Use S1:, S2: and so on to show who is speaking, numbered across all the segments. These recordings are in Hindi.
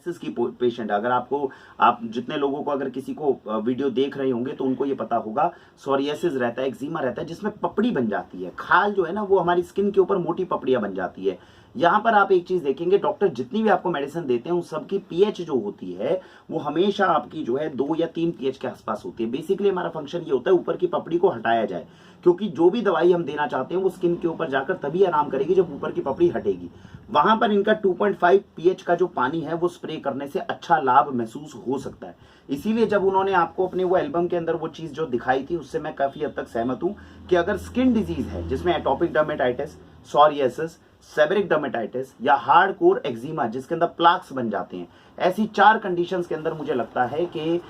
S1: की पेशेंट, अगर आपको आप जितने लोगों को अगर किसी को वीडियो देख रहे होंगे तो उनको ये पता होगा, सोरियासिस रहता है, एक्जिमा रहता है, जिसमें पपड़ी बन जाती है, खाल जो है ना वो हमारी स्किन के ऊपर मोटी पपड़ियां बन जाती है। यहां पर आप एक चीज देखेंगे, डॉक्टर जितनी भी आपको मेडिसिन देते हैं उन सबकी पीएच जो होती है वो हमेशा आपकी जो है 2 या 3 पीएच के आसपास होती है। बेसिकली हमारा फंक्शन ये होता है ऊपर की पपड़ी को हटाया जाए, क्योंकि जो भी दवाई हम देना चाहते हैं वो स्किन के ऊपर जाकर तभी आराम करेगी जब ऊपर की पपड़ी हटेगी। वहां पर इनका 2.5 पीएच का जो पानी है वो स्प्रे करने से अच्छा लाभ महसूस हो सकता है। इसीलिए जब उन्होंने आपको अपने वो एल्बम के अंदर वो चीज जो दिखाई थी उससे मैं काफी हद तक सहमत हूं कि अगर स्किन डिजीज है जिसमें एटोपिक डर्मेटाइटिस, सोरियासिस, सेबरिक डर्मेटाइटिस या हार्ड कोर एक्जिमा जिसके अंदर प्लाक्स बन जाते हैं, ऐसी 4 कंडीशंस के अंदर मुझे लगता है कि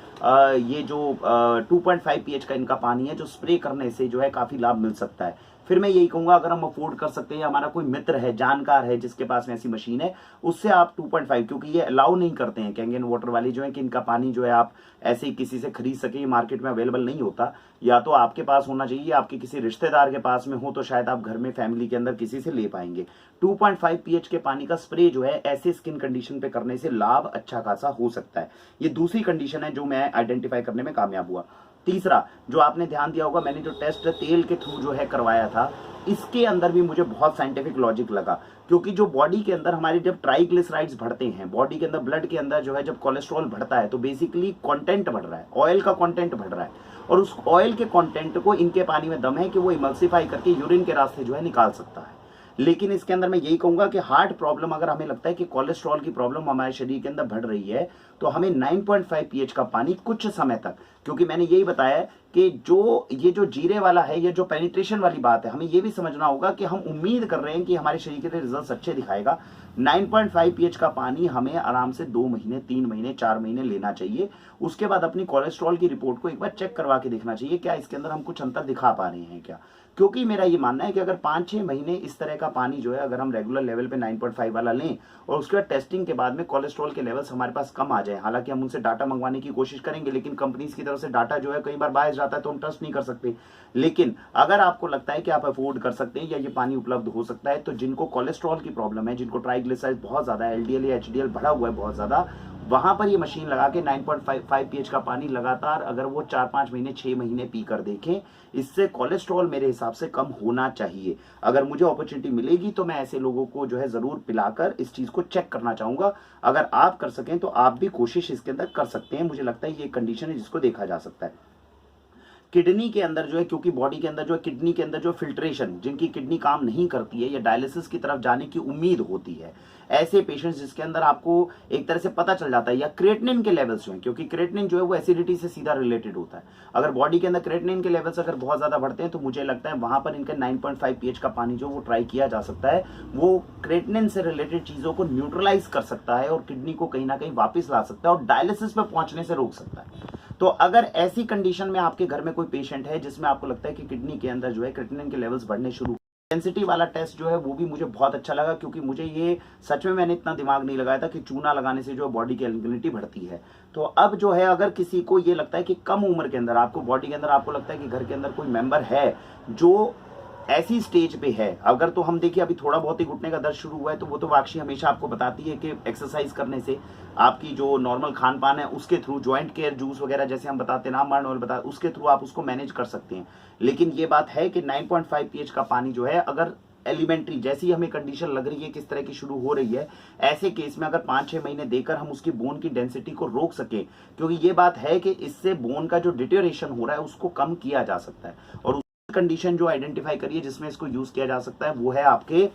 S1: ये जो 2.5 पीएच का इनका पानी है जो स्प्रे करने से जो है काफी लाभ मिल सकता है। फिर मैं यही कहूंगा, अगर हम अफोर्ड कर सकते हैं, हमारा कोई मित्र है, जानकार है जिसके पास में ऐसी मशीन है, उससे आप 2.5, क्योंकि ये अलाउ नहीं करते हैं कैंगन वाटर वाली जो है कि इनका पानी जो है आप ऐसे ही किसी से खरीद सके, मार्केट में अवेलेबल नहीं होता। या तो आपके पास होना चाहिए, आपके किसी रिश्तेदार के पास में हो तो शायद आप घर में फैमिली के अंदर किसी से ले पाएंगे। 2.5 पीएच के पानी का स्प्रे जो है ऐसे स्किन कंडीशन पे करने से लाभ अच्छा खासा हो सकता है। ये दूसरी कंडीशन है जो मैं आइडेंटिफाई करने में कामयाब हुआ। तीसरा जो आपने ध्यान दिया होगा, मैंने जो टेस्ट तेल के थ्रू जो है करवाया था, इसके अंदर भी मुझे बहुत साइंटिफिक लॉजिक लगा, क्योंकि जो बॉडी के अंदर हमारे जब ट्राइग्लिसराइड्स बढ़ते हैं, बॉडी के अंदर ब्लड के अंदर जो है जब कोलेस्ट्रॉल बढ़ता है तो बेसिकली कंटेंट बढ़ रहा है, ऑयल का कंटेंट बढ़ रहा है, और उस ऑयल के कंटेंट को इनके पानी में दम है कि वो इमल्सिफाई करके यूरिन के रास्ते जो है निकाल सकता है। लेकिन इसके अंदर मैं यही कहूंगा कि हार्ट प्रॉब्लम, अगर हमें लगता है कि कोलेस्ट्रॉल की प्रॉब्लम हमारे शरीर के अंदर बढ़ रही है तो हमें 9.5 पीएच का पानी कुछ समय तक, क्योंकि मैंने यही बताया कि ये जो जीरे वाला है, ये जो पेनिट्रेशन वाली बात है, हमें ये भी समझना होगा कि हम उम्मीद कर रहे हैं कि हमारे शरीर के लिए रिजल्ट अच्छे दिखाएगा। 9.5 पीएच का पानी हमें आराम से 2 महीने, 3 महीने, 4 महीने लेना चाहिए। उसके बाद अपनी कोलेस्ट्रॉल की रिपोर्ट को एक बार चेक करवा के देखना चाहिए, क्या इसके अंदर हम कुछ अंतर दिखा पा रहे हैं क्या। क्योंकि मेरा ये मानना है कि अगर 5-6 महीने इस तरह का पानी जो है अगर हम रेगुलर लेवल पे 9.5 वाला लें और उसके बाद टेस्टिंग के बाद में कोलेस्ट्रॉल के लेवल्स हमारे पास कम आ जाए, हालांकि हम उनसे डाटा मंगवाने की कोशिश करेंगे लेकिन कंपनीज की तरफ से डाटा जो है कई बार बायस जाता है तो हम ट्रस्ट नहीं कर सकते। लेकिन अगर आपको लगता है कि आप अफोर्ड कर सकते हैं या ये पानी उपलब्ध हो सकता है, तो जिनको कोलेस्ट्रॉल की प्रॉब्लम है, जिनको ट्राइग्लिसराइड बहुत ज्यादा, एलडीएल या एचडीएल बढ़ा हुआ है बहुत ज्यादा, वहां पर ये मशीन लगा के 9.5 पीएच का पानी लगातार अगर वो 4-5 महीने, 6 महीने पी कर देखें, इससे कोलेस्ट्रॉल मेरे हिसाब से कम होना चाहिए। अगर मुझे अपॉर्चुनिटी मिलेगी तो मैं ऐसे लोगों को जो है जरूर पिलाकर इस चीज को चेक करना चाहूंगा। अगर आप कर सकें तो आप भी कोशिश इसके अंदर कर सकते हैं। मुझे लगता है ये कंडीशन है जिसको देखा जा सकता है। किडनी के अंदर जो है, क्योंकि बॉडी के अंदर जो है किडनी के अंदर जो फिल्ट्रेशन, जिनकी किडनी काम नहीं करती है या डायलिसिस की तरफ जाने की उम्मीद होती है, ऐसे पेशेंट्स जिसके अंदर आपको एक तरह से पता चल जाता है, या क्रेटिनिन के लेवल्स जो है, क्योंकि क्रेटिनिन जो है वो एसिडिटी से सीधा रिलेटेड होता है, अगर बॉडी के अंदर क्रेटिनिन के लेवल्स अगर बहुत ज्यादा बढ़ते हैं तो मुझे लगता है वहां पर इनका 9.5 पीएच का पानी जो वो ट्राई किया जा सकता है। वो क्रेटिनिन से रिलेटेड चीजों को न्यूट्रलाइज कर सकता है और किडनी को कहीं ना कहीं वापस ला सकता है और डायलिसिस पे पहुंचने से रोक सकता है। तो अगर ऐसी कंडीशन में आपके घर में कोई पेशेंट है जिसमें आपको लगता है कि किडनी के अंदर जो है क्रेटिनिन के लेवल्स बढ़ने शुरू, डेंसिटी वाला टेस्ट जो है वो भी मुझे बहुत अच्छा लगा, क्योंकि मुझे ये सच में मैंने इतना दिमाग नहीं लगाया था कि चूना लगाने से जो बॉडी की एलिजिबिलिटी बढ़ती है। तो अब जो है अगर किसी को ये लगता है कि कम उम्र के अंदर आपको बॉडी के अंदर आपको लगता है कि घर के अंदर कोई मेंबर है जो ऐसी स्टेज पे है, अगर तो हम देखिए अभी थोड़ा बहुत ही घुटने का दर्द शुरू हुआ है तो वो तो वाक्षी हमेशा आपको बताती है कि एक्सरसाइज करने से, आपकी जो नॉर्मल खान पान है उसके थ्रू, जॉइंट केयर जूस वगैरह जैसे हम बताते हैं, रामबाण ऑयल बता, उसके थ्रू आप उसको मैनेज कर सकते हैं। लेकिन ये बात है कि 9.5 पीएच का पानी जो है अगर एलिमेंट्री जैसी हमें कंडीशन लग रही है किस तरह की शुरू हो रही है, ऐसे केस में अगर 5-6 महीने देकर हम उसकी बोन की डेंसिटी को रोक सके, क्योंकि ये बात है कि इससे बोन का जो डिटेरियोरेशन हो रहा है उसको कम किया जा सकता है। और कंडीशन जो आइडेंटिफाई करिए जिसमें इसको यूज किया जा सकता है वो है आपके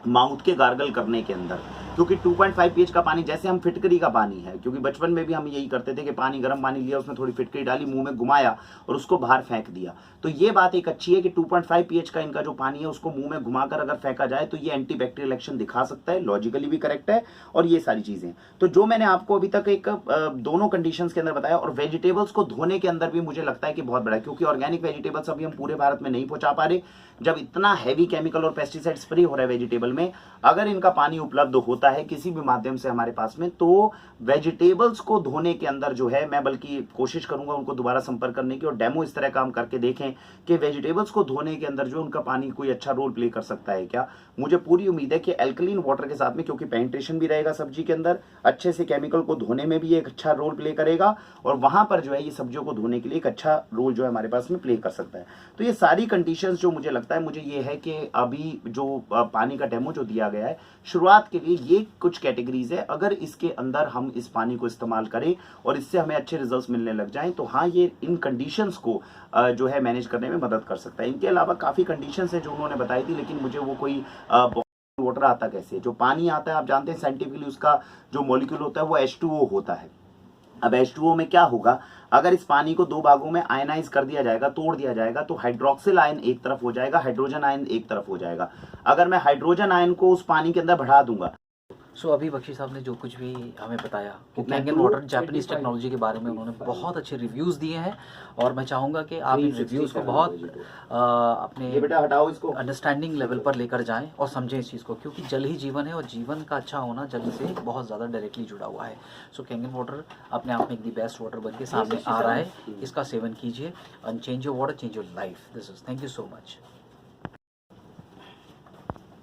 S1: माउथ के गार्गल करने के अंदर, क्योंकि 2.5 पीएच का पानी जैसे हम फिटकरी का पानी है, क्योंकि बचपन में भी हम यही करते थे कि पानी, गर्म पानी लिया, उसमें थोड़ी फिटकरी डाली, मुंह में घुमाया और उसको बाहर फेंक दिया। तो ये बात एक अच्छी है कि 2.5 पीएच का इनका जो पानी है उसको मुंह में घुमाकर अगर फेंका जाए तो ये एंटीबैक्टीरियल एक्शन दिखा सकता है, लॉजिकली भी करेक्ट है और ये सारी चीजें। तो जो मैंने आपको अभी तक एक दोनों कंडीशंस के अंदर बताया, और वेजिटेबल्स को धोने के अंदर भी मुझे लगता है कि बहुत बड़ा है, क्योंकि ऑर्गेनिक वेजिटेबल्स अभी हम पूरे भारत में नहीं पहुंचा पा रहे। जब इतना हैवी केमिकल और पेस्टिसाइड स्प्रे हो रहा है वेजिटेबल में, अगर इनका पानी उपलब्ध होता होता है किसी भी माध्यम से हमारे पास में, तो वेजिटेबल्स को धोने के अंदर जो है, मैं बल्कि कोशिश करूंगा उनको दोबारा संपर्क करने की और डेमो इस तरह काम करके देखें कि वेजिटेबल्स को धोने के अंदर जो उनका पानी कोई अच्छा रोल प्ले कर सकता है क्या। मुझे पूरी उम्मीद है कि एल्कलीन वाटर के साथ में, क्योंकि पेनिट्रेशन भी रहेगा सब्जी के अंदर, अच्छे से केमिकल को धोने में भी एक अच्छा रोल प्ले करेगा और वहां पर जो है ये सब्जियों को धोने के लिए एक अच्छा रोल जो है हमारे पास में प्ले कर सकता है। तो ये सारी कंडीशंस जो मुझे लगता है, मुझे ये है कि अभी जो पानी का डेमो जो दिया गया है शुरुआत के लिए, ये कुछ कैटेगरीज है, अगर इसके अंदर हम इस पानी को इस्तेमाल करें और इससे हमें अच्छे रिजल्ट्स मिलने लग जाएं तो हाँ, ये इन कंडीशंस को जो है मैनेज करने में मदद कर सकता है। इनके अलावा काफी कंडीशंस है जो उन्होंने बताई थी, लेकिन मुझे वो कोई वाटर आता कैसे, जो पानी आता है आप जानते हैं साइंटिफिकली उसका जो मॉलिक्यूल होता है वो H2O होता है। अब H2O में क्या होगा, अगर इस पानी को दो भागों में आयनाइज कर दिया जाएगा, तोड़ दिया जाएगा, तो हाइड्रोक्सिल आयन एक तरफ हो जाएगा, हाइड्रोजन आयन एक तरफ हो जाएगा। अगर मैं हाइड्रोजन आयन को उस पानी के अंदर बढ़ा दूंगा,
S2: सो अभी बख्शी साहब ने जो कुछ भी हमें बताया वो कैंगन वाटर जापानीज टेक्नोलॉजी के बारे में उन्होंने बहुत अच्छे रिव्यूज़ दिए हैं और मैं चाहूँगा कि आप इन रिव्यूज़ को बहुत अपने अंडरस्टैंडिंग लेवल पर लेकर जाएं और समझें इस चीज़ को, क्योंकि जल ही जीवन है और जीवन का अच्छा होना जल से बहुत ज़्यादा डायरेक्टली जुड़ा हुआ है। सो कैंगन वाटर अपने आप में एक दी बेस्ट वाटर बन के सामने आ रहा है, इसका सेवन कीजिए and change your water, change your life. This is, thank you so much.